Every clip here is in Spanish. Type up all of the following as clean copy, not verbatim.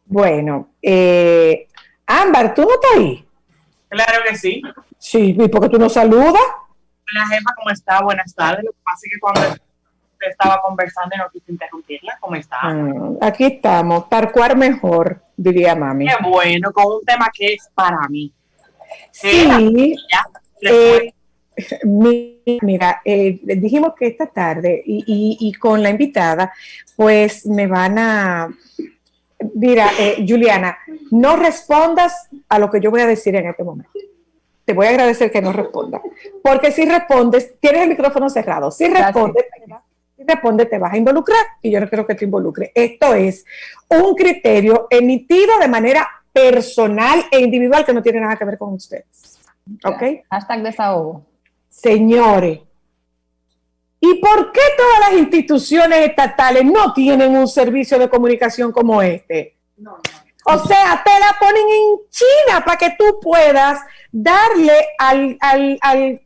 Bueno, Ámbar, ¿tú no estás ahí? Claro que sí. Sí, ¿y por qué tú no saludas? Hola, jefa, ¿cómo está? Buenas tardes. Lo que pasa es que cuando usted estaba conversando no quise interrumpirla. ¿Cómo está? Aquí estamos, tarcuar mejor, diría Qué mami. bueno, con un tema que es para mí. Sí, Ya, después. mira, dijimos que esta tarde y con la invitada, pues me van a... Mira, Juliana, no respondas a lo que yo voy a decir en este momento. Te voy a agradecer que no respondas. Porque si respondes, tienes el micrófono cerrado. Si respondes, te vas a involucrar y yo no quiero que te involucres. Esto es un criterio emitido de manera personal e individual que no tiene nada que ver con ustedes. ¿Ok? Hashtag desahogo. Señores, ¿y por qué todas las instituciones estatales no tienen un servicio de comunicación como este? O sea, te la ponen en China para que tú puedas darle al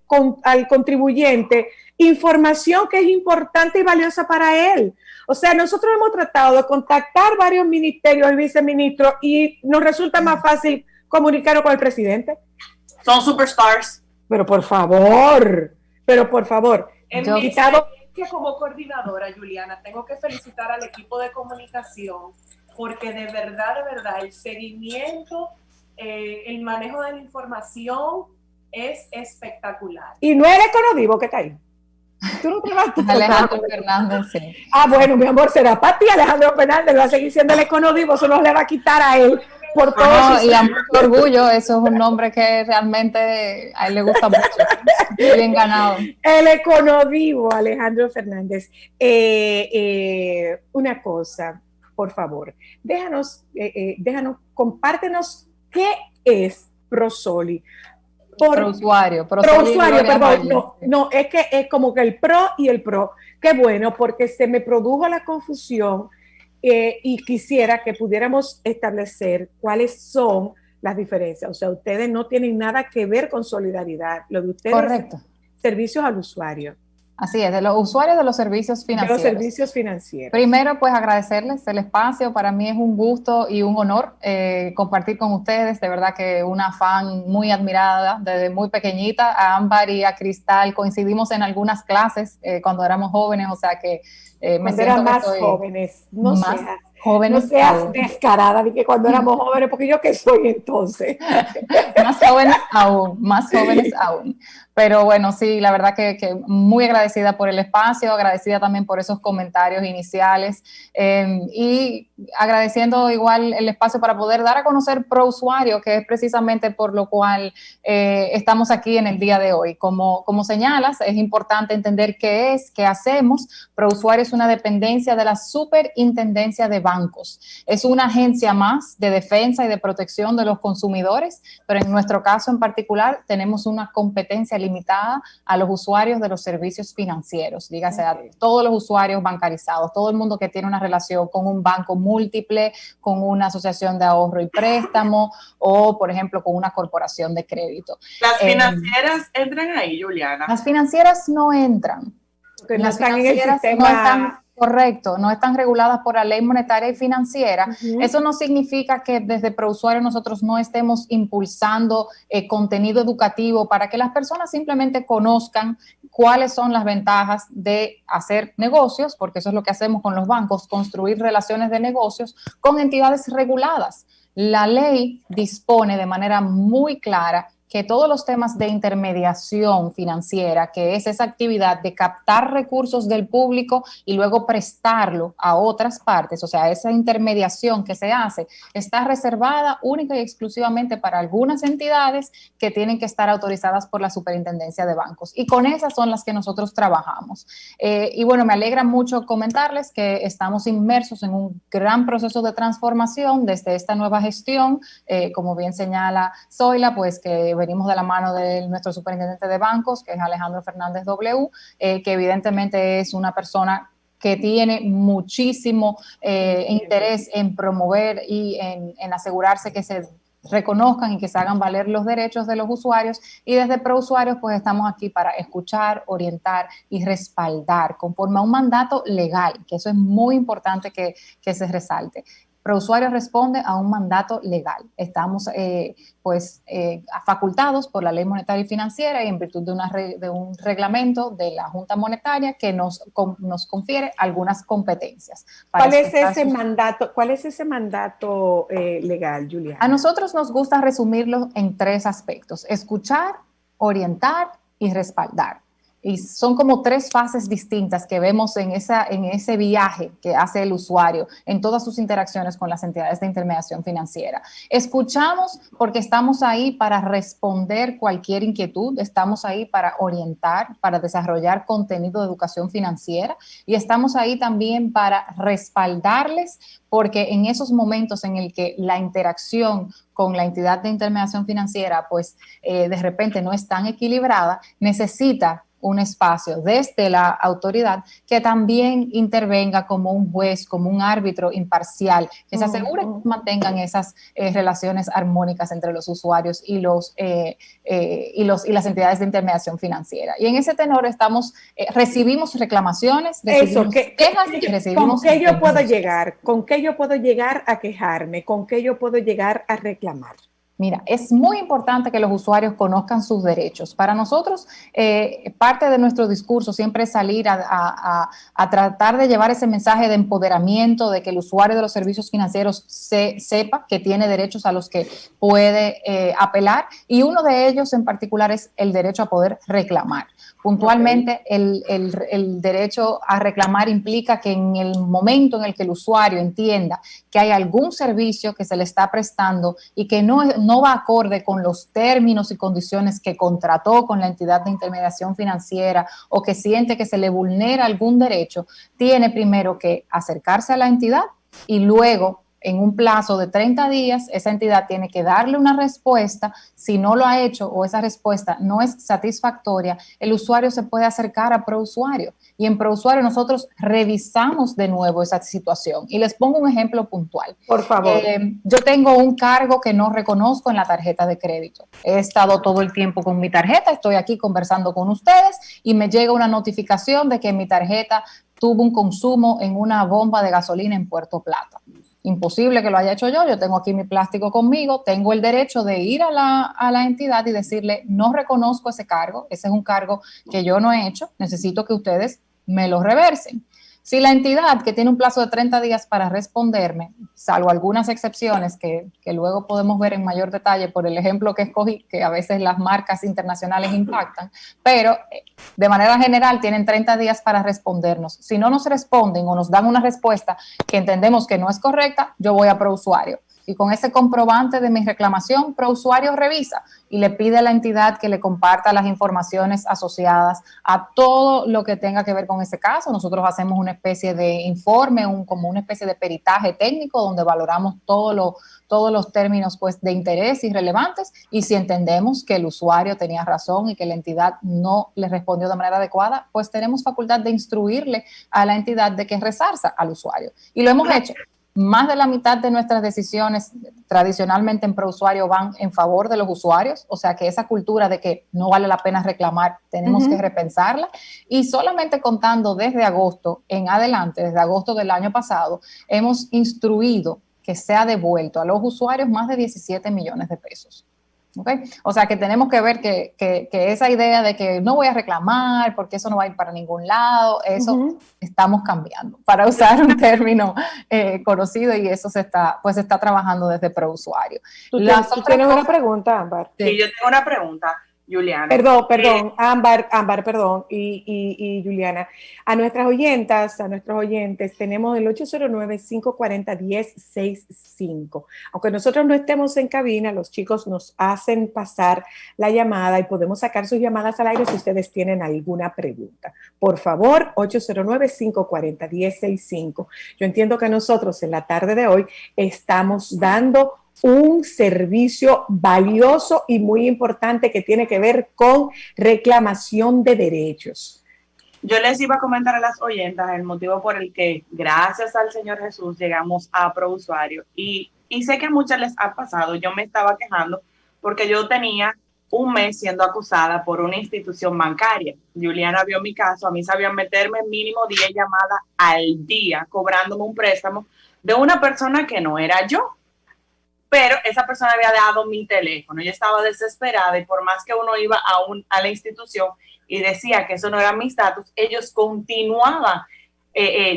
contribuyente información que es importante y valiosa para él. O sea, nosotros hemos tratado de contactar varios ministerios y viceministros y nos resulta más fácil comunicarnos con el presidente. Son superstars. Pero por favor. En mi experiencia como coordinadora, Juliana, tengo que felicitar al equipo de comunicación porque de verdad, el seguimiento, el manejo de la información es espectacular. Y no eres Conodivo que está ahí. Tú no trabajas. Alejandro Fernández, sí. Ah, bueno, mi amor, será para ti, Alejandro Fernández, va a seguir siendo el Econodivo, eso no le va a quitar a él por todo No, y a mucho orgullo, eso es un nombre que realmente a él le gusta mucho. Bien ganado. El Econodivo, Alejandro Fernández. Una cosa, por favor, déjanos, compártenos qué es Prosoli. Prousuario, perdón, no, es que es como que el pro y el pro. Qué bueno, porque se me produjo la confusión y quisiera que pudiéramos establecer cuáles son las diferencias. O sea, ustedes no tienen nada que ver con solidaridad. Lo de ustedes Correcto. Es servicios al usuario. Así es, de los usuarios de los servicios financieros. De los servicios financieros. Primero, pues agradecerles el espacio. Para mí es un gusto y un honor compartir con ustedes. De verdad que una fan muy admirada desde muy pequeñita. A Ámbar y a Cristal coincidimos en algunas clases cuando éramos jóvenes, o sea que me siento eran que más soy jóvenes. No seas descarada de que cuando éramos jóvenes, porque yo qué soy entonces. más jóvenes aún. Pero bueno, sí, la verdad que muy agradecida por el espacio, agradecida también por esos comentarios iniciales y agradeciendo igual el espacio para poder dar a conocer Prousuario, que es precisamente por lo cual estamos aquí en el día de hoy. Como señalas, es importante entender qué es, qué hacemos. Prousuario es una dependencia de la Superintendencia de Bancos. Es una agencia más de defensa y de protección de los consumidores, pero en nuestro caso en particular tenemos una competencia limitada a los usuarios de los servicios financieros, dígase a todos los usuarios bancarizados, todo el mundo que tiene una relación con un banco múltiple, con una asociación de ahorro y préstamo o, por ejemplo, con una corporación de crédito. ¿Las financieras entran ahí, Juliana? Las financieras no entran. Porque las financieras no están... Correcto, no están reguladas por la ley monetaria y financiera. Eso no significa que desde Prousuario nosotros no estemos impulsando contenido educativo para que las personas simplemente conozcan cuáles son las ventajas de hacer negocios, porque eso es lo que hacemos con los bancos, construir relaciones de negocios con entidades reguladas. La ley dispone de manera muy clara que todos los temas de intermediación financiera, que es esa actividad de captar recursos del público y luego prestarlo a otras partes, o sea, esa intermediación que se hace, está reservada única y exclusivamente para algunas entidades que tienen que estar autorizadas por la Superintendencia de Bancos. Y con esas son las que nosotros trabajamos. Y bueno, me alegra mucho comentarles que estamos inmersos en un gran proceso de transformación desde esta nueva gestión, como bien señala Zoila, pues que venimos de la mano de nuestro superintendente de bancos, que es Alejandro Fernández W., que evidentemente es una persona que tiene muchísimo interés en promover y en asegurarse que se reconozcan y que se hagan valer los derechos de los usuarios, y desde ProUsuarios pues estamos aquí para escuchar, orientar y respaldar conforme a un mandato legal, que eso es muy importante que se resalte. ProUsuarios responde a un mandato legal. Estamos facultados por la Ley Monetaria y Financiera y en virtud de un reglamento de la Junta Monetaria que nos confiere algunas competencias. ¿Cuál es ese mandato legal, Juliana? A nosotros nos gusta resumirlo en 3 aspectos: escuchar, orientar y respaldar. Y son como 3 fases distintas que vemos en ese viaje que hace el usuario en todas sus interacciones con las entidades de intermediación financiera. Escuchamos porque estamos ahí para responder cualquier inquietud, estamos ahí para orientar, para desarrollar contenido de educación financiera, y estamos ahí también para respaldarles, porque en esos momentos en el que la interacción con la entidad de intermediación financiera pues de repente no es tan equilibrada, necesita un espacio desde la autoridad que también intervenga como un juez, como un árbitro imparcial, que se asegure que mantengan esas relaciones armónicas entre los usuarios y las entidades de intermediación financiera. Y en ese tenor recibimos reclamaciones, recibimos quejas y recibimos... ¿Con qué yo puedo llegar? ¿Con qué yo puedo llegar a quejarme? ¿Con qué yo puedo llegar a reclamar? Mira, es muy importante que los usuarios conozcan sus derechos. Para nosotros, parte de nuestro discurso siempre es salir a tratar de llevar ese mensaje de empoderamiento, de que el usuario de los servicios financieros sepa que tiene derechos a los que puede apelar, y uno de ellos en particular es el derecho a poder reclamar. Puntualmente, el derecho a reclamar implica que en el momento en el que el usuario entienda que hay algún servicio que se le está prestando y que no va acorde con los términos y condiciones que contrató con la entidad de intermediación financiera, o que siente que se le vulnera algún derecho, tiene primero que acercarse a la entidad y luego, en un plazo de 30 días, esa entidad tiene que darle una respuesta. Si no lo ha hecho o esa respuesta no es satisfactoria, el usuario se puede acercar a ProUsuario, y en ProUsuario nosotros revisamos de nuevo esa situación. Y les pongo un ejemplo puntual. Por favor. Yo tengo un cargo que no reconozco en la tarjeta de crédito. He estado todo el tiempo con mi tarjeta, estoy aquí conversando con ustedes y me llega una notificación de que mi tarjeta tuvo un consumo en una bomba de gasolina en Puerto Plata. Imposible que lo haya hecho yo tengo aquí mi plástico conmigo, tengo el derecho de ir a la entidad y decirle: no reconozco ese cargo, ese es un cargo que yo no he hecho, necesito que ustedes me lo reversen. Si la entidad, que tiene un plazo de 30 días para responderme, salvo algunas excepciones que luego podemos ver en mayor detalle por el ejemplo que escogí, que a veces las marcas internacionales impactan, pero de manera general tienen 30 días para respondernos. Si no nos responden o nos dan una respuesta que entendemos que no es correcta, yo voy a ProUsuario. Y con ese comprobante de mi reclamación, ProUsuario revisa y le pide a la entidad que le comparta las informaciones asociadas a todo lo que tenga que ver con ese caso. Nosotros hacemos una especie de informe, como una especie de peritaje técnico donde valoramos todos los términos pues, de interés y relevantes, y si entendemos que el usuario tenía razón y que la entidad no le respondió de manera adecuada, pues tenemos facultad de instruirle a la entidad de que resarza al usuario. Y lo hemos hecho. Más de la mitad de nuestras decisiones tradicionalmente en ProUsuario van en favor de los usuarios, o sea que esa cultura de que no vale la pena reclamar, tenemos que repensarla. Y solamente contando desde agosto en adelante, desde agosto del año pasado, hemos instruido que se ha devuelto a los usuarios más de 17 millones de pesos. ¿Okay? O sea que tenemos que ver que esa idea de que no voy a reclamar porque eso no va a ir para ningún lado, eso estamos cambiando, para usar un término conocido, y eso se está trabajando desde ProUsuario. ¿Tú tienes una pregunta, Ámbar? Sí, yo tengo una pregunta, Juliana. Perdón, Ámbar, perdón, y Juliana. A nuestras oyentas, a nuestros oyentes, tenemos el 809-540-1065. Aunque nosotros no estemos en cabina, los chicos nos hacen pasar la llamada y podemos sacar sus llamadas al aire si ustedes tienen alguna pregunta. Por favor, 809-540-1065. Yo entiendo que nosotros en la tarde de hoy estamos dando un servicio valioso y muy importante que tiene que ver con reclamación de derechos. Yo les iba a comentar a las oyentas el motivo por el que, gracias al Señor Jesús, llegamos a ProUsuario. Y sé que a muchas les ha pasado. Yo me estaba quejando porque yo tenía un mes siendo acusada por una institución bancaria. Juliana vio mi caso, a mí sabían meterme mínimo 10 llamadas al día, cobrándome un préstamo de una persona que no era yo. Pero esa persona había dado mi teléfono. Yo estaba desesperada y por más que uno iba a la institución y decía que eso no era mi estatus, ellos continuaban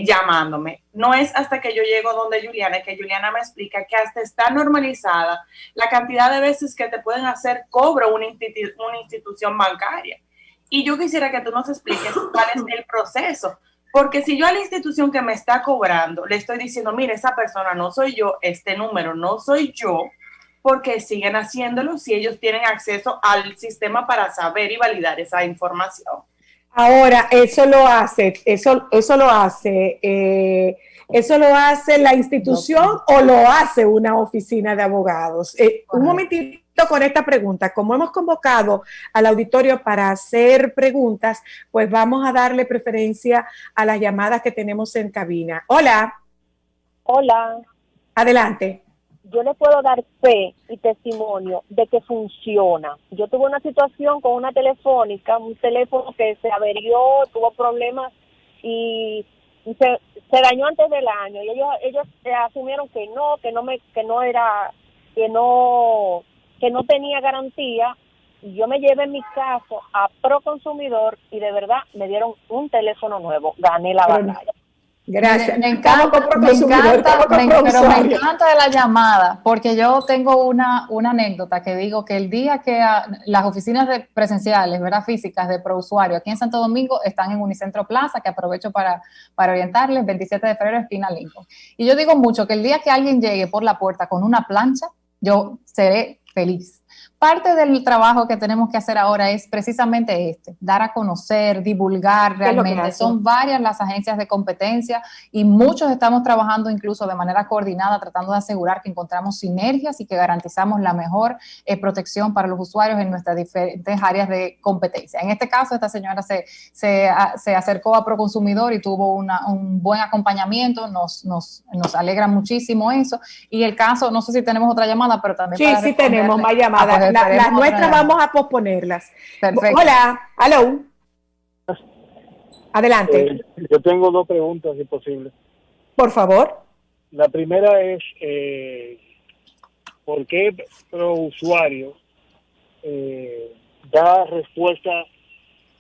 llamándome. No es hasta que yo llego donde Juliana, que Juliana me explica que hasta está normalizada la cantidad de veces que te pueden hacer cobro una institución bancaria. Y yo quisiera que tú nos expliques cuál es el proceso. Porque si yo a la institución que me está cobrando le estoy diciendo, mire, esa persona no soy yo, este número no soy yo, porque siguen haciéndolo si ellos tienen acceso al sistema para saber y validar esa información. Ahora, eso lo hace la institución o lo hace una oficina de abogados. Un momentito con esta pregunta. Como hemos convocado al auditorio para hacer preguntas, pues vamos a darle preferencia a las llamadas que tenemos en cabina. Hola. Hola. Adelante. Yo le puedo dar fe y testimonio de que funciona. Yo tuve una situación con una telefónica, un teléfono que se averió, tuvo problemas y se dañó antes del año y ellos asumieron que no tenía garantía. Y yo me llevé mi caso a Proconsumidor y de verdad me dieron un teléfono nuevo. Gané la batalla. Gracias. Me encanta de la llamada, porque yo tengo una anécdota que digo que el día que las oficinas presenciales, ¿verdad? Físicas de ProUsuario aquí en Santo Domingo están en Unicentro Plaza, que aprovecho para orientarles, 27 de febrero, esquina Lincoln. Y yo digo mucho que el día que alguien llegue por la puerta con una plancha, yo seré feliz. Parte del trabajo que tenemos que hacer ahora es precisamente dar a conocer, divulgar realmente. Son varias las agencias de competencia y muchos estamos trabajando incluso de manera coordinada, tratando de asegurar que encontramos sinergias y que garantizamos la mejor protección para los usuarios en nuestras diferentes áreas de competencia. En este caso, esta señora se acercó a Proconsumidor y tuvo un buen acompañamiento, nos alegra muchísimo eso. Y el caso, no sé si tenemos otra llamada, pero también sí tenemos más llamadas. Las nuestras vamos a posponerlas. Perfecto. Hola, hello. Adelante. Yo tengo dos preguntas, si posible. Por favor. La primera es, ¿por qué ProUsuario da respuesta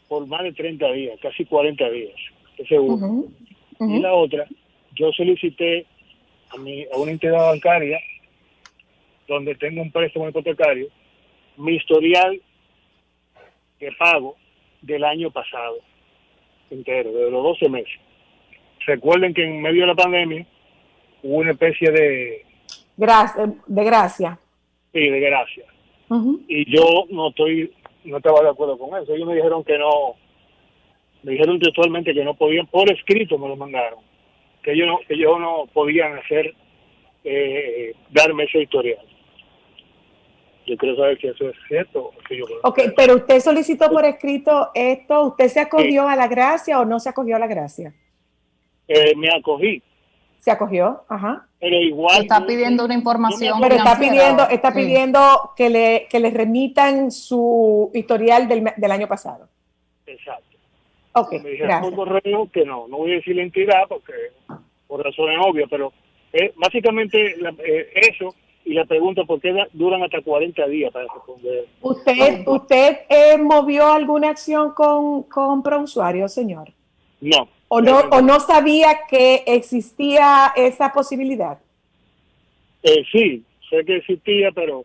por más de 30 días, casi 40 días? Ese es uno. Y la otra, yo solicité a una entidad bancaria donde tengo un préstamo hipotecario, mi historial de pago del año pasado, entero, de los 12 meses. Recuerden que en medio de la pandemia hubo una especie de gracia. Sí, de gracia. Y yo no estaba de acuerdo con eso. Ellos me dijeron que no, me dijeron textualmente que no podían, por escrito me lo mandaron, que ellos no podían hacer, darme ese historial. Yo quiero saber si eso es cierto. Pero usted solicitó por escrito esto, ¿usted se acogió a la gracia o no se acogió a la gracia? Me acogí. ¿Se acogió? Ajá. Pero igual... Está pidiendo una información. Pero está pidiendo que le remitan su historial del año pasado. Exacto. Ok, me dijeron gracias. por correo que no voy a decir la entidad porque por razones obvias, pero básicamente eso. Y la pregunta, ¿por qué duran hasta 40 días para responder? ¿Usted movió alguna acción con ProUsuario, señor? No. ¿O no sabía que existía esa posibilidad? Sí, sé que existía, pero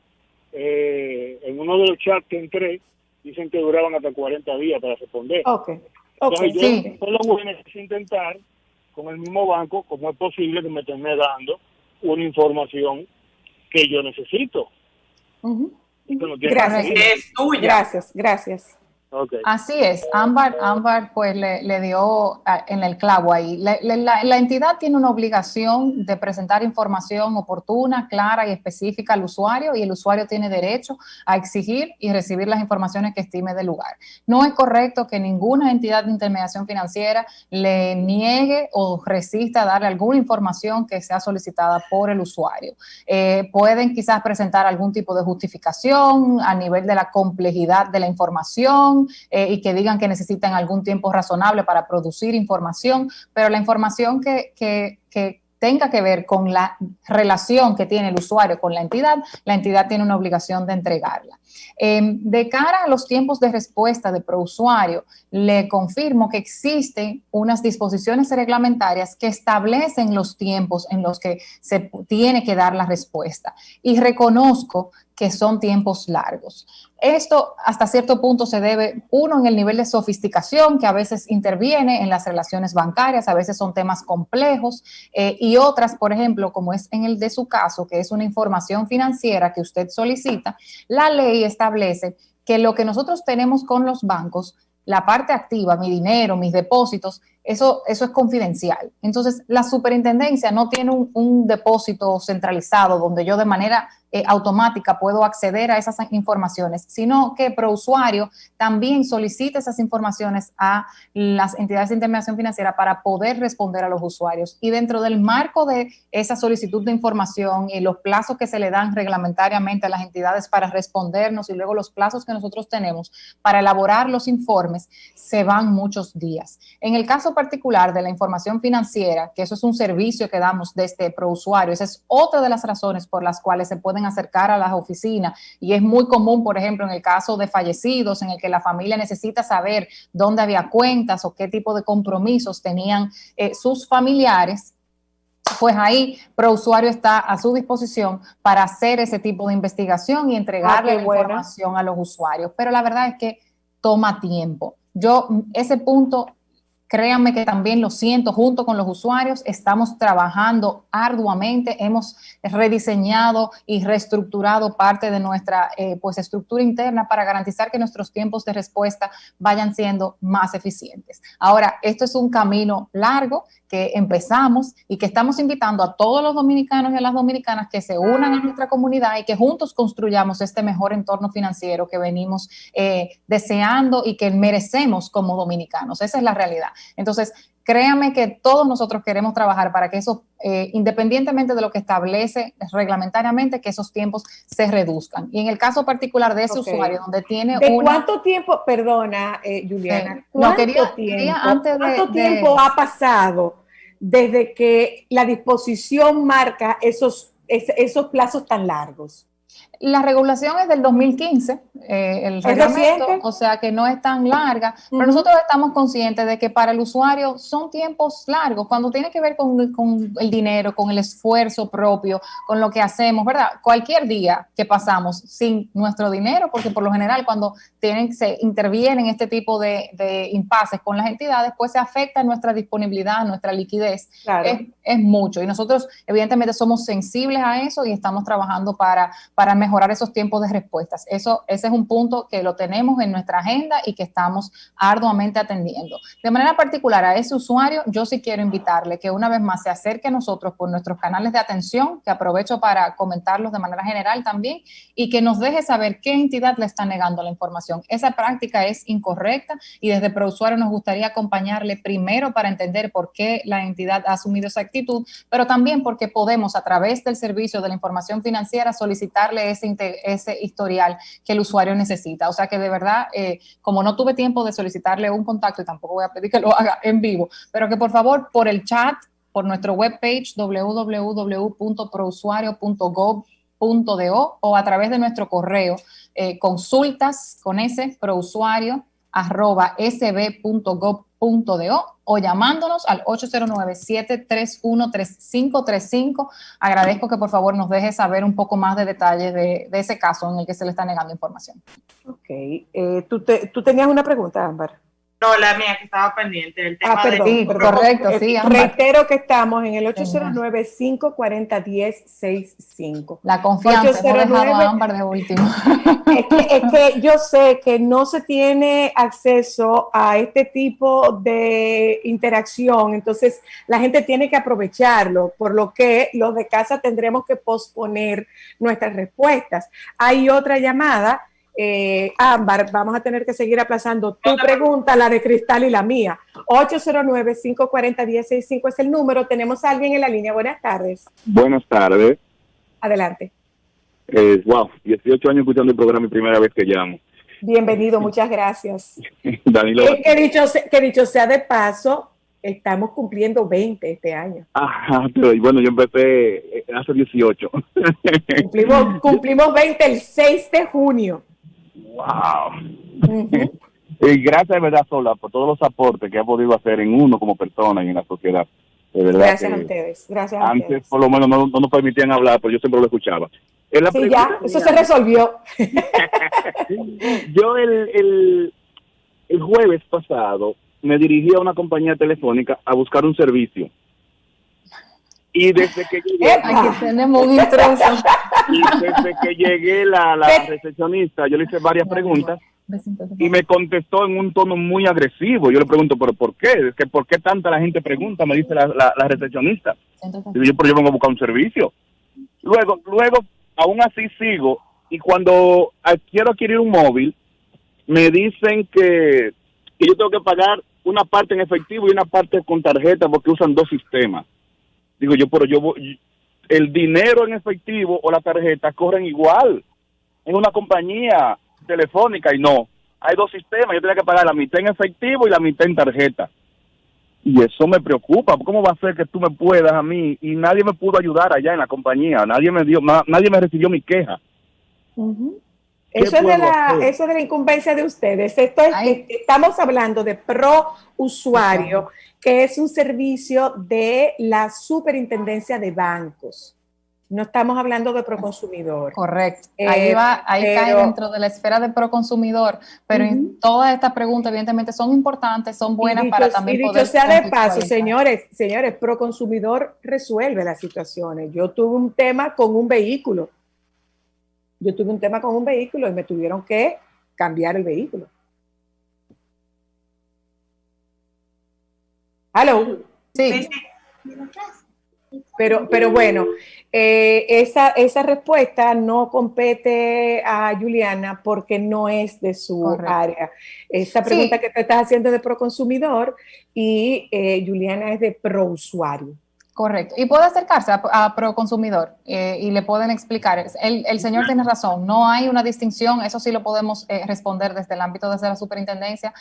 en uno de los chats que entré, dicen que duraban hasta 40 días para responder. Entonces yo solo voy a intentar con el mismo banco, cómo es posible que me estén dando una información que yo necesito. Gracias. Es tuya. Gracias. Okay. Así es, Ámbar pues le dio en el clavo ahí. La entidad tiene una obligación de presentar información oportuna, clara y específica al usuario, y el usuario tiene derecho a exigir y recibir las informaciones que estime del lugar. No es correcto que ninguna entidad de intermediación financiera le niegue o resista a darle alguna información que sea solicitada por el usuario. Pueden quizás presentar algún tipo de justificación a nivel de la complejidad de la información, y que digan que necesitan algún tiempo razonable para producir información, pero la información que tenga que ver con la relación que tiene el usuario con la entidad tiene una obligación de entregarla. De cara a los tiempos de respuesta de prousuario, le confirmo que existen unas disposiciones reglamentarias que establecen los tiempos en los que se tiene que dar la respuesta, y reconozco que son tiempos largos. Esto hasta cierto punto se debe, uno, en el nivel de sofisticación que a veces interviene en las relaciones bancarias, a veces son temas complejos, y otras, por ejemplo, como es en el de su caso, que es una información financiera que usted solicita, la ley establece que lo que nosotros tenemos con los bancos, la parte activa, mi dinero, mis depósitos, eso es confidencial. Entonces, la superintendencia no tiene un depósito centralizado donde yo de manera automática puedo acceder a esas informaciones, sino que prousuario también solicita esas informaciones a las entidades de intermediación financiera para poder responder a los usuarios. Y dentro del marco de esa solicitud de información y los plazos que se le dan reglamentariamente a las entidades para respondernos, y luego los plazos que nosotros tenemos para elaborar los informes, se van muchos días. En el caso particular de la información financiera, que eso es un servicio que damos desde prousuario, esa es otra de las razones por las cuales se pueden acercar a las oficinas, y es muy común, por ejemplo, en el caso de fallecidos, en el que la familia necesita saber dónde había cuentas o qué tipo de compromisos tenían sus familiares. Pues ahí prousuario está a su disposición para hacer ese tipo de investigación y entregarle la información a los usuarios. Pero la verdad es que toma tiempo. Yo, ese punto, créanme que también lo siento, junto con los usuarios estamos trabajando arduamente, hemos rediseñado y reestructurado parte de nuestra pues estructura interna para garantizar que nuestros tiempos de respuesta vayan siendo más eficientes. Ahora, esto es un camino largo que empezamos y que estamos invitando a todos los dominicanos y a las dominicanas que se unan a nuestra comunidad y que juntos construyamos este mejor entorno financiero que venimos deseando y que merecemos como dominicanos. Esa es la realidad. Entonces, créame que todos nosotros queremos trabajar para que eso, independientemente de lo que establece reglamentariamente, que esos tiempos se reduzcan. Y en el caso particular de ese usuario, donde tiene ¿cuánto tiempo, perdona, Juliana, cuánto tiempo ha pasado desde que la disposición marca esos plazos tan largos? La regulación es del 2015, el reglamento, o sea que no es tan larga, pero nosotros estamos conscientes de que para el usuario son tiempos largos, cuando tiene que ver con el dinero, con el esfuerzo propio, con lo que hacemos, ¿verdad? Cualquier día que pasamos sin nuestro dinero, porque por lo general cuando se intervienen este tipo de impases con las entidades, pues se afecta nuestra disponibilidad, nuestra liquidez, claro. Es mucho, y nosotros evidentemente somos sensibles a eso y estamos trabajando para mejorar esos tiempos de respuestas. Ese es un punto que lo tenemos en nuestra agenda y que estamos arduamente atendiendo. De manera particular a ese usuario, yo sí quiero invitarle que una vez más se acerque a nosotros por nuestros canales de atención, que aprovecho para comentarlos de manera general también, y que nos deje saber qué entidad le está negando la información. Esa práctica es incorrecta y desde prousuario nos gustaría acompañarle primero para entender por qué la entidad ha asumido esa actitud, pero también porque podemos a través del servicio de la información financiera solicitarle ese historial que el usuario necesita. O sea que de verdad, como no tuve tiempo de solicitarle un contacto y tampoco voy a pedir que lo haga en vivo, pero que por favor por el chat, por nuestro webpage www.prousuario.gov.do o a través de nuestro correo consultas con ese prousuario@sb.gov.do o llamándonos al 809-731-3535. Agradezco que por favor nos deje saber un poco más de detalles de ese caso en el que se le está negando información. Ok. ¿Tú tenías una pregunta, Ámbar? No, la mía que estaba pendiente, el tema perdón, Sí, perdón. correcto, sí. Reitero que estamos en el 809-540-1065. La confianza, hemos dejado a Ámbar de último. Es que yo sé que no se tiene acceso a este tipo de interacción, entonces la gente tiene que aprovecharlo, por lo que los de casa tendremos que posponer nuestras respuestas. Hay otra llamada. Ámbar, vamos a tener que seguir aplazando tu pregunta, la de Cristal y la mía. 809-540-1065 es el número. Tenemos a alguien en la línea. Buenas tardes. Buenas tardes. Adelante. Wow, 18 años escuchando el programa y primera vez que llamo. Bienvenido, muchas gracias. Danilo. Que dicho sea de paso, estamos cumpliendo 20 este año. Ajá, pero bueno, yo empecé hace 18. Cumplimos 20 el 6 de junio. Wow. Y gracias de verdad, Sola, por todos los aportes que ha podido hacer en uno como persona y en la sociedad. De verdad gracias a ustedes. Gracias a ustedes. Antes, por lo menos, no nos permitían hablar, pero yo siempre lo escuchaba. Sí, ya, eso se resolvió. Yo el jueves pasado me dirigí a una compañía telefónica a buscar un servicio. Y desde que llegué... Aquí tenemos un intruso. Y desde que llegué la recepcionista, yo le hice varias preguntas y me contestó en un tono muy agresivo. Yo le pregunto, ¿pero por qué? ¿Por qué tanta la gente pregunta? Me dice la recepcionista. Digo yo, pero yo vengo a buscar un servicio. Luego, aún así sigo, y cuando quiero adquirir un móvil, me dicen que yo tengo que pagar una parte en efectivo y una parte con tarjeta porque usan dos sistemas. Digo yo, pero el dinero en efectivo o la tarjeta corren igual en una compañía telefónica, y no, hay dos sistemas, yo tenía que pagar la mitad en efectivo y la mitad en tarjeta. Y eso me preocupa. ¿Cómo va a ser que tú me puedas a mí y nadie me pudo ayudar allá en la compañía? Nadie me recibió mi queja. Eso es de la incumbencia de ustedes. Estamos hablando de Pro Usuario, que es un servicio de la Superintendencia de Bancos. No estamos hablando de Proconsumidor. Correcto. Ahí cae dentro de la esfera de Proconsumidor, pero todas estas preguntas evidentemente son importantes, son buenas para también poder... Y dicho sea de paso, señores, Proconsumidor resuelve las situaciones. Yo tuve un tema con un vehículo. Y me tuvieron que cambiar el vehículo. ¿Aló? Sí. Pero bueno, esa respuesta no compete a Juliana porque no es de su área. Esa pregunta que te estás haciendo es de Proconsumidor y Juliana es de Prousuario. Correcto. Y puede acercarse a Proconsumidor y le pueden explicar. El señor tiene razón, no hay una distinción, eso sí lo podemos responder desde el ámbito de la superintendencia.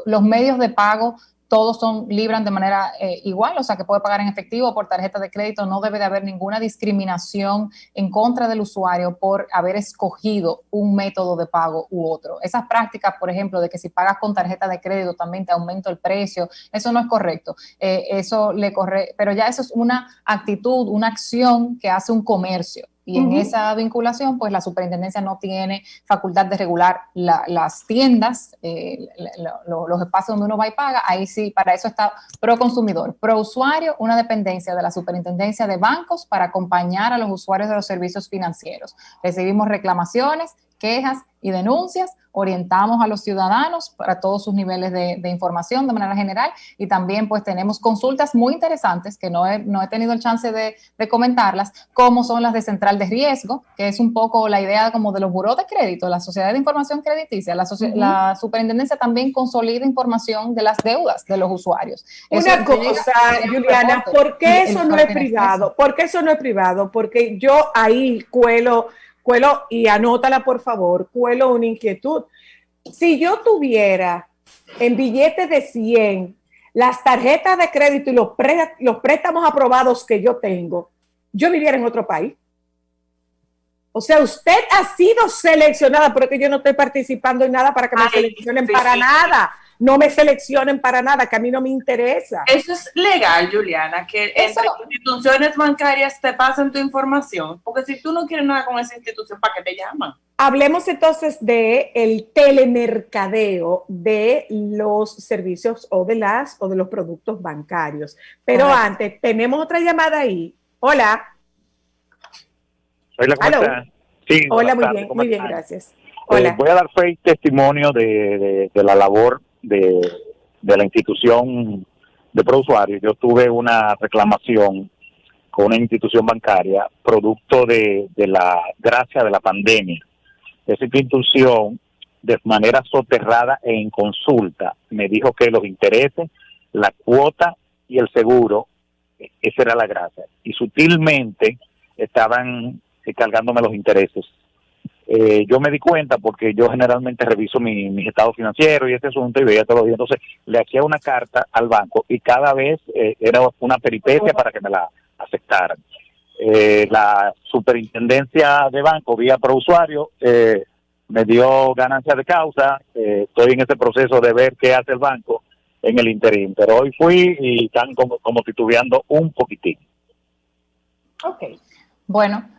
Los medios de pago todos libran de manera igual, o sea que puede pagar en efectivo o por tarjeta de crédito, no debe de haber ninguna discriminación en contra del usuario por haber escogido un método de pago u otro. Esas prácticas, por ejemplo, de que si pagas con tarjeta de crédito también te aumenta el precio, eso no es correcto, pero ya eso es una actitud, una acción que hace un comercio. Y en esa vinculación, pues la superintendencia no tiene facultad de regular las tiendas, los espacios donde uno va y paga. Ahí sí, para eso está Proconsumidor. Prousuario, una dependencia de la superintendencia de bancos para acompañar a los usuarios de los servicios financieros. Recibimos reclamaciones, quejas y denuncias, orientamos a los ciudadanos para todos sus niveles de información de manera general, y también pues tenemos consultas muy interesantes que no he tenido el chance de comentarlas, como son las de central de riesgo, que es un poco la idea como de los burós de crédito, la sociedad de información crediticia. La superintendencia también consolida información de las deudas de los usuarios. Una cosa, Juliana, ¿por qué eso no es privado? ¿Por qué eso no es privado? Porque yo ahí cuelo, y anótala por favor, cuelo una inquietud. Si yo tuviera en billetes de 100 las tarjetas de crédito y los préstamos aprobados que yo tengo, yo viviera en otro país. O sea, usted ha sido seleccionada, porque yo no estoy participando en nada para que me seleccionen para nada. No me seleccionen para nada, que a mí no me interesa. Eso es legal, Juliana, que entre instituciones bancarias te pasen tu información, porque si tú no quieres nada con esa institución, ¿para qué te llaman? Hablemos entonces de el telemercadeo de los servicios o de los productos bancarios. Pero antes, tenemos otra llamada ahí. Hola. Hola, ¿cómo estás? Sí, hola, muy bien, gracias. Hola. Voy a dar fe y testimonio de la labor de la institución de ProUsuarios. Yo tuve una reclamación con una institución bancaria producto de la gracia de la pandemia. Esa institución, de manera soterrada e en consulta, me dijo que los intereses, la cuota y el seguro, esa era la gracia. Y sutilmente estaban cargándome los intereses. Yo me di cuenta porque yo generalmente reviso mis estados financieros y este asunto y veía todos los días. Entonces le hacía una carta al banco y cada vez era una peripecia para que me la aceptaran. La superintendencia de banco vía ProUsuario me dio ganancia de causa. Estoy en ese proceso de ver qué hace el banco en el interín, pero hoy fui y están como titubeando un poquitín. Ok, bueno,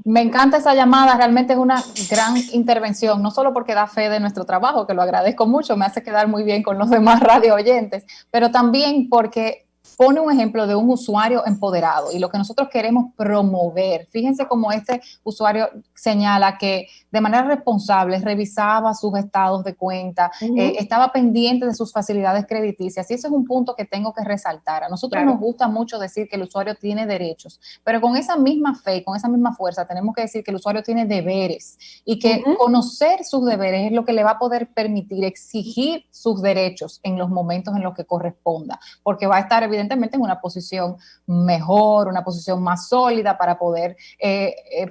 me encanta esa llamada, realmente es una gran intervención, no solo porque da fe de nuestro trabajo, que lo agradezco mucho, me hace quedar muy bien con los demás radio oyentes, pero también porque pone un ejemplo de un usuario empoderado y lo que nosotros queremos promover. Fíjense cómo este usuario señala que de manera responsable revisaba sus estados de cuenta, estaba pendiente de sus facilidades crediticias y ese es un punto que tengo que resaltar. A nosotros nos gusta mucho decir que el usuario tiene derechos, pero con esa misma fe y con esa misma fuerza tenemos que decir que el usuario tiene deberes y que conocer sus deberes es lo que le va a poder permitir exigir sus derechos en los momentos en los que corresponda, porque va a estar evidentemente en una posición mejor, una posición más sólida para poder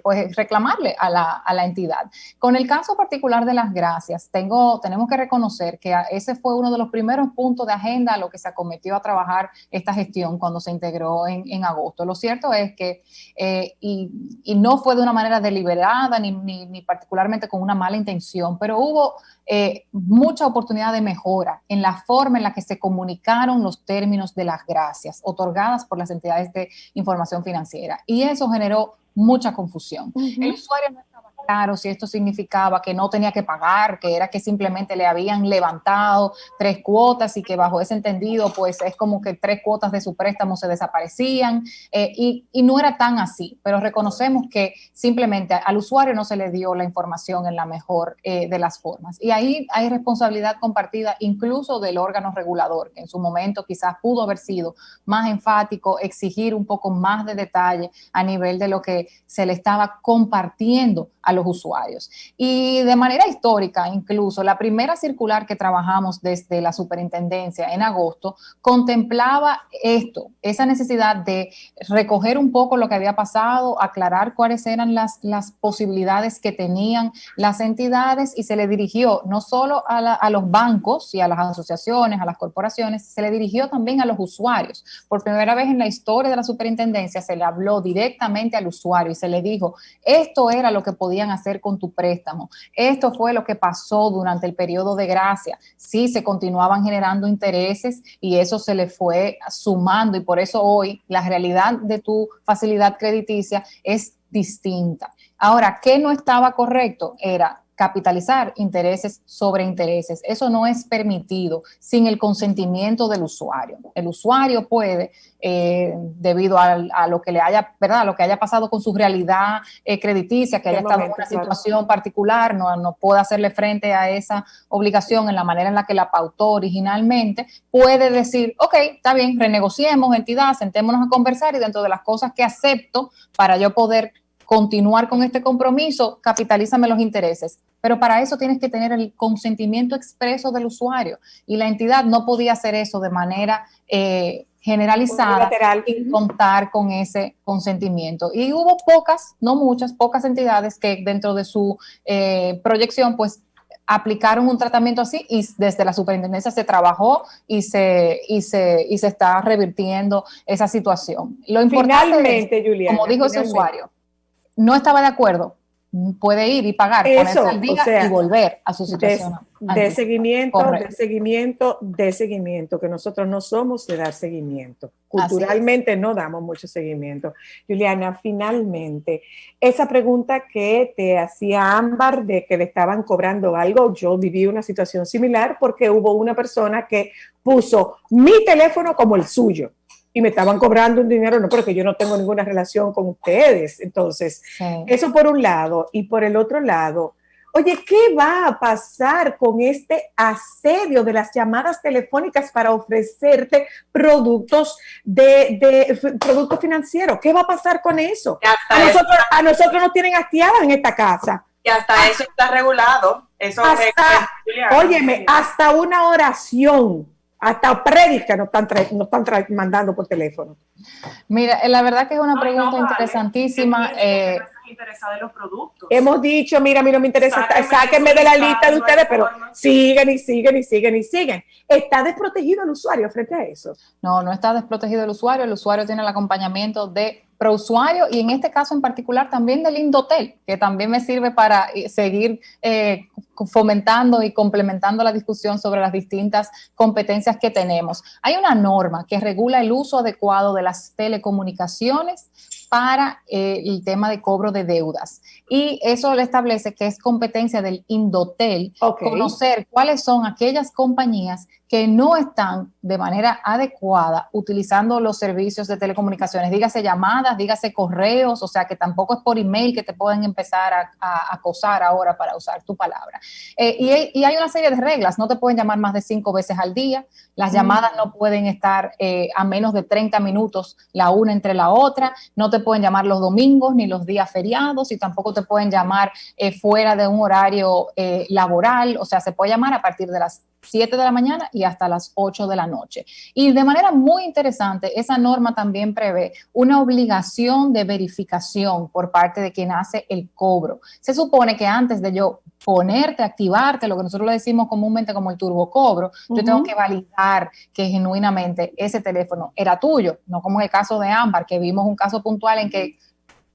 pues reclamarle a la entidad. Con el caso particular de las gracias, tenemos que reconocer que ese fue uno de los primeros puntos de agenda a lo que se acometió a trabajar esta gestión cuando se integró en agosto. Lo cierto es que, y no fue de una manera deliberada ni particularmente con una mala intención, pero hubo mucha oportunidad de mejora en la forma en la que se comunicaron los términos de las gracias otorgadas por las entidades de información financiera y eso generó mucha confusión. El usuario no estaba claro si esto significaba que no tenía que pagar, que era que simplemente le habían levantado 3 cuotas y que bajo ese entendido pues es como que 3 cuotas de su préstamo se desaparecían y no era tan así, pero reconocemos que simplemente al usuario no se le dio la información en la mejor de las formas y ahí hay responsabilidad compartida incluso del órgano regulador, que en su momento quizás pudo haber sido más enfático, exigir un poco más de detalle a nivel de lo que se le estaba compartiendo a los usuarios. Y de manera histórica, incluso la primera circular que trabajamos desde la superintendencia en agosto contemplaba esa necesidad de recoger un poco lo que había pasado, aclarar cuáles eran las posibilidades que tenían las entidades y se le dirigió no solo a los bancos y a las asociaciones, a las corporaciones, se le dirigió también a los usuarios. Por primera vez en la historia de la superintendencia se le habló directamente al usuario y se le dijo, esto era lo que podían hacer con tu préstamo, esto fue lo que pasó durante el periodo de gracia, sí se continuaban generando intereses y eso se le fue sumando y por eso hoy la realidad de tu facilidad crediticia es distinta. Ahora, ¿qué no estaba correcto? Era capitalizar intereses sobre intereses. Eso no es permitido sin el consentimiento del usuario. El usuario puede, debido a lo que le haya, ¿verdad? Lo que haya pasado con su realidad crediticia, que haya estado en una situación particular, no pueda hacerle frente a esa obligación en la manera en la que la pautó originalmente, puede decir, ok, está bien, renegociemos entidad, sentémonos a conversar y dentro de las cosas que acepto para yo poder continuar con este compromiso, capitalízame los intereses. Pero para eso tienes que tener el consentimiento expreso del usuario y la entidad no podía hacer eso de manera generalizada sin contar con ese consentimiento. Y hubo pocas, no muchas, pocas entidades que dentro de su proyección pues aplicaron un tratamiento así y desde la superintendencia se trabajó y se está revirtiendo esa situación. Lo importante es, Juliana, como dijo ese usuario, no estaba de acuerdo, puede ir y pagar, ponerse al día y volver a su situación. de seguimiento, Correcto. de seguimiento, que nosotros no somos de dar seguimiento. Culturalmente no damos mucho seguimiento. Juliana, finalmente, esa pregunta que te hacía Ámbar de que le estaban cobrando algo, yo viví una situación similar porque hubo una persona que puso mi teléfono como el suyo y me estaban cobrando un dinero, no, porque yo no tengo ninguna relación con ustedes. Entonces, eso por un lado. Y por el otro lado, oye, ¿qué va a pasar con este asedio de las llamadas telefónicas para ofrecerte productos productos financieros? ¿Qué va a pasar con eso? A nosotros nos tienen hastiadas en esta casa. Y hasta eso está regulado. Eso óyeme, hasta una oración, hasta prédica nos están mandando por teléfono. Mira, la verdad que es una pregunta interesantísima. Interesada en los productos. Hemos dicho, mira, a mí no me interesa, sáquenme de la lista de ustedes, pero siguen y siguen y siguen y siguen. ¿Está desprotegido el usuario frente a eso? No, no está desprotegido el usuario tiene el acompañamiento de ProUsuario y en este caso en particular también del Indotel, que también me sirve para seguir fomentando y complementando la discusión sobre las distintas competencias que tenemos. Hay una norma que regula el uso adecuado de las telecomunicaciones para el tema de cobro de deudas. Y eso le establece que es competencia del Indotel conocer cuáles son aquellas compañías que no están de manera adecuada utilizando los servicios de telecomunicaciones, dígase llamadas, dígase correos, o sea que tampoco es por email que te pueden empezar a acosar ahora para usar tu palabra. Y hay una serie de reglas, no te pueden llamar más de 5 veces al día, las llamadas no pueden estar a menos de 30 minutos la una entre la otra, no te pueden llamar los domingos ni los días feriados y tampoco te pueden llamar fuera de un horario laboral, o sea, se puede llamar a partir de las 7 de la mañana y hasta las 8 de la noche. Y de manera muy interesante, esa norma también prevé una obligación de verificación por parte de quien hace el cobro. Se supone que antes de yo ponerte, activarte, lo que nosotros le decimos comúnmente como el turbocobro, yo tengo que validar que genuinamente ese teléfono era tuyo, no como en el caso de Ámbar, que vimos un caso puntual en que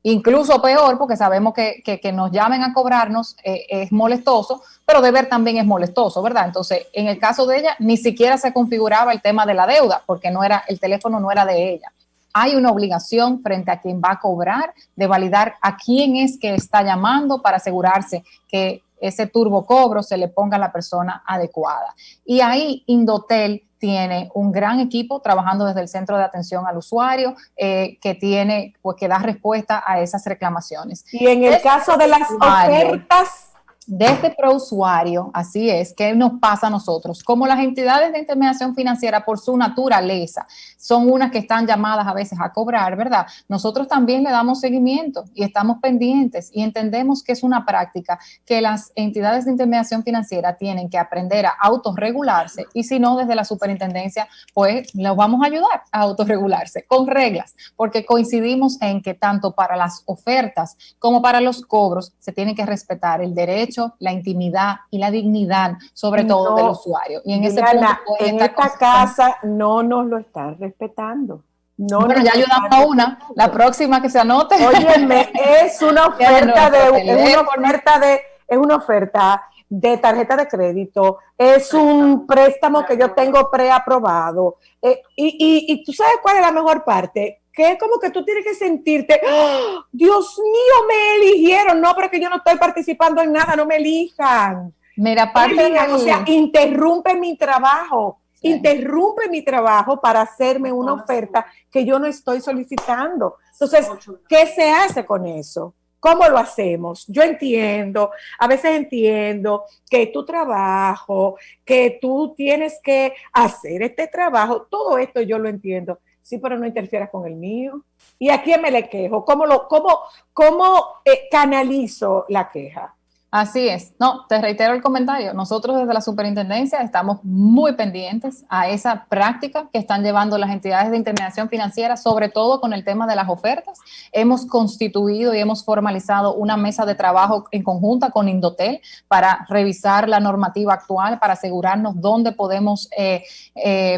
incluso peor, porque sabemos que nos llamen a cobrarnos es molestoso, pero deber también es molestoso, ¿verdad? Entonces, en el caso de ella, ni siquiera se configuraba el tema de la deuda, porque el teléfono no era de ella. Hay una obligación frente a quien va a cobrar de validar a quién es que está llamando para asegurarse que ese turbocobro se le ponga a la persona adecuada. Y ahí Indotel tiene un gran equipo trabajando desde el centro de atención al usuario que da respuesta a esas reclamaciones. Y en el caso de las ofertas, desde ProUsuario, así es, ¿qué nos pasa a nosotros? Como las entidades de intermediación financiera, por su naturaleza, son unas que están llamadas a veces a cobrar, ¿verdad? Nosotros también le damos seguimiento y estamos pendientes y entendemos que es una práctica que las entidades de intermediación financiera tienen que aprender a autorregularse y si no, desde la superintendencia, pues los vamos a ayudar a autorregularse con reglas, porque coincidimos en que tanto para las ofertas como para los cobros se tiene que respetar el derecho, la intimidad y la dignidad, sobre todo del usuario. Y en ese punto en esta casa no nos lo están respetando. No, bueno, ya ayudamos a una, la próxima que se anote. Óyeme, es una oferta de tarjeta de crédito, es un préstamo que yo tengo preaprobado. Y tú sabes cuál es la mejor parte, que es como que tú tienes que sentirte, ¡oh, Dios mío, me eligieron! No, pero que yo no estoy participando en nada, no me elijan. Mira, aparte o sea, interrumpe mi trabajo para hacerme una oferta que yo no estoy solicitando. Entonces, ¿qué se hace con eso? ¿Cómo lo hacemos? Yo a veces entiendo que tu trabajo, que tú tienes que hacer este trabajo, todo esto yo lo entiendo. Sí, pero no interfieras con el mío. ¿Y a quién me le quejo? ¿Cómo canalizo la queja? Así es. No, te reitero el comentario. Nosotros desde la superintendencia estamos muy pendientes a esa práctica que están llevando las entidades de intermediación financiera, sobre todo con el tema de las ofertas. Hemos constituido y hemos formalizado una mesa de trabajo en conjunta con Indotel para revisar la normativa actual, para asegurarnos dónde podemos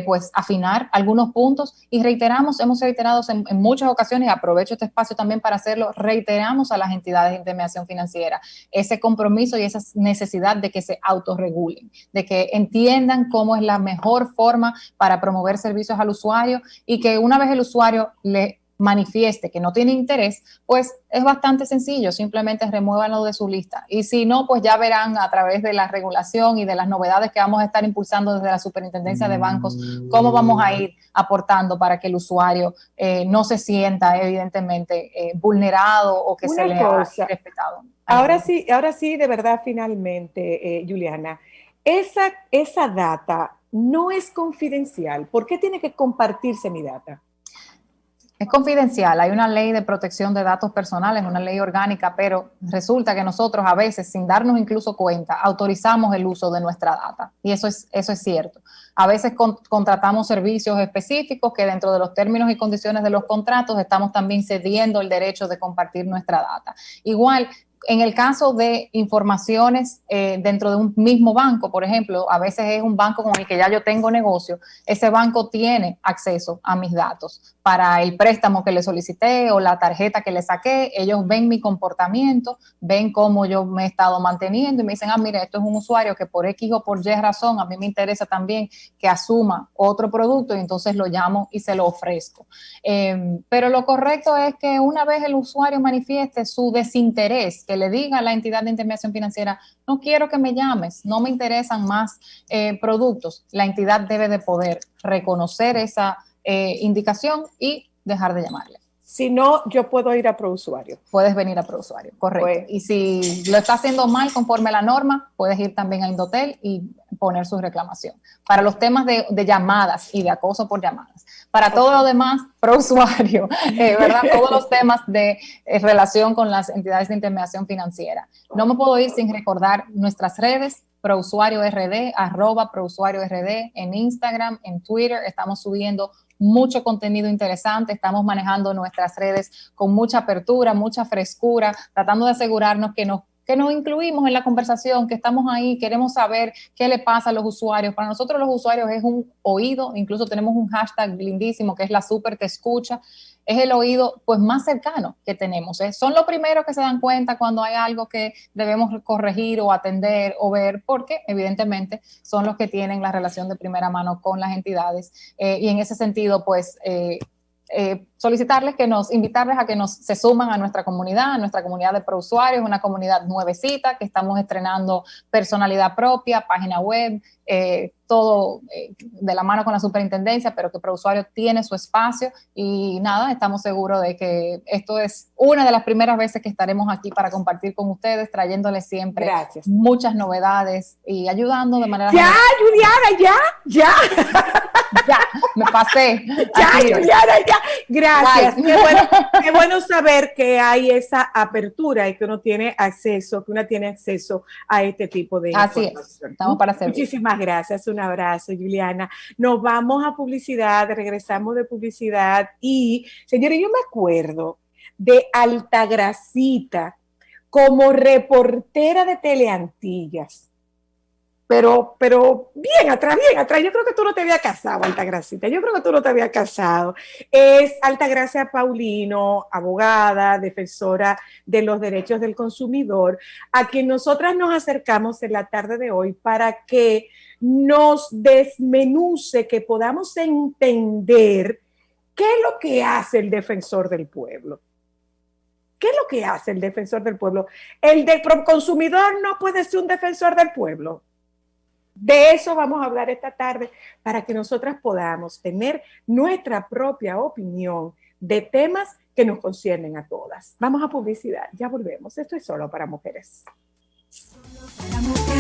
pues afinar algunos puntos y hemos reiterado en muchas ocasiones, y aprovecho este espacio también para hacerlo, reiteramos a las entidades de intermediación financiera ese compromiso compromiso y esa necesidad de que se autorregulen, de que entiendan cómo es la mejor forma para promover servicios al usuario y que una vez el usuario le manifieste que no tiene interés, pues es bastante sencillo, simplemente remuévanlo de su lista. Y si no, pues ya verán a través de la regulación y de las novedades que vamos a estar impulsando desde la Superintendencia de Bancos, cómo vamos a ir aportando para que el usuario no se sienta evidentemente vulnerado o que se le ha respetado. Ahora sí, de verdad, finalmente, Juliana, esa data no es confidencial. ¿Por qué tiene que compartirse mi data? Es confidencial, hay una ley de protección de datos personales, una ley orgánica, pero resulta que nosotros a veces, sin darnos incluso cuenta, autorizamos el uso de nuestra data. Y eso es cierto. A veces contratamos servicios específicos que dentro de los términos y condiciones de los contratos estamos también cediendo el derecho de compartir nuestra data. Igual, en el caso de informaciones dentro de un mismo banco, por ejemplo, a veces es un banco con el que ya yo tengo negocio, ese banco tiene acceso a mis datos para el préstamo que le solicité o la tarjeta que le saqué. Ellos ven mi comportamiento, ven cómo yo me he estado manteniendo y me dicen, mira, esto es un usuario que por X o por Y razón, a mí me interesa también que asuma otro producto y entonces lo llamo y se lo ofrezco. Pero lo correcto es que una vez el usuario manifieste su desinterés, que le diga a la entidad de intermediación financiera, no quiero que me llames, no me interesan más productos, la entidad debe de poder reconocer esa indicación y dejar de llamarle. Si no, yo puedo ir a ProUsuario. Puedes venir a ProUsuario, correcto. Pues, y si lo está haciendo mal conforme a la norma, puedes ir también a Indotel y poner su reclamación. Para los temas de llamadas y de acoso por llamadas. Para todo lo demás, ProUsuario, ¿verdad? Todos los temas de relación con las entidades de intermediación financiera. No me puedo ir sin recordar nuestras redes, ProUsuario RD, @ProUsuario RD, en Instagram, en Twitter, estamos subiendo mucho contenido interesante, estamos manejando nuestras redes con mucha apertura, mucha frescura, tratando de asegurarnos que nos incluimos en la conversación, que estamos ahí, queremos saber qué le pasa a los usuarios. Para nosotros los usuarios es un oído, incluso tenemos un hashtag lindísimo que es la Super Te Escucha, es el oído pues más cercano que tenemos. Son los primeros que se dan cuenta cuando hay algo que debemos corregir o atender o ver, porque evidentemente son los que tienen la relación de primera mano con las entidades y en ese sentido pues invitarles a que se suman a nuestra comunidad de ProUsuarios, una comunidad nuevecita que estamos estrenando personalidad propia, página web, todo de la mano con la superintendencia, pero que ProUsuario tiene su espacio y nada, estamos seguros de que esto es una de las primeras veces que estaremos aquí para compartir con ustedes, trayéndoles siempre muchas novedades y ayudando de manera... ¡Ya, Juliana, ya! Ya, me pasé. Ya, Juliana, ya. Gracias. Qué bueno saber que hay esa apertura y que uno tiene acceso, a este tipo de información. Así es, estamos para servir. Muchísimas gracias, un abrazo, Juliana. Nos vamos a publicidad, regresamos de publicidad y, señores, yo me acuerdo de Altagracita como reportera de Teleantillas. Pero bien atrás. Yo creo que tú no te habías casado, Altagracita. Es Altagracia Paulino, abogada, defensora de los derechos del consumidor, a quien nosotras nos acercamos en la tarde de hoy para que nos desmenuce, que podamos entender qué es lo que hace el defensor del pueblo. ¿Qué es lo que hace el defensor del pueblo? El del consumidor no puede ser un defensor del pueblo. De eso vamos a hablar esta tarde para que nosotras podamos tener nuestra propia opinión de temas que nos conciernen a todas. Vamos a publicidad, ya volvemos. Esto es Solo para Mujeres. Solo para mujeres.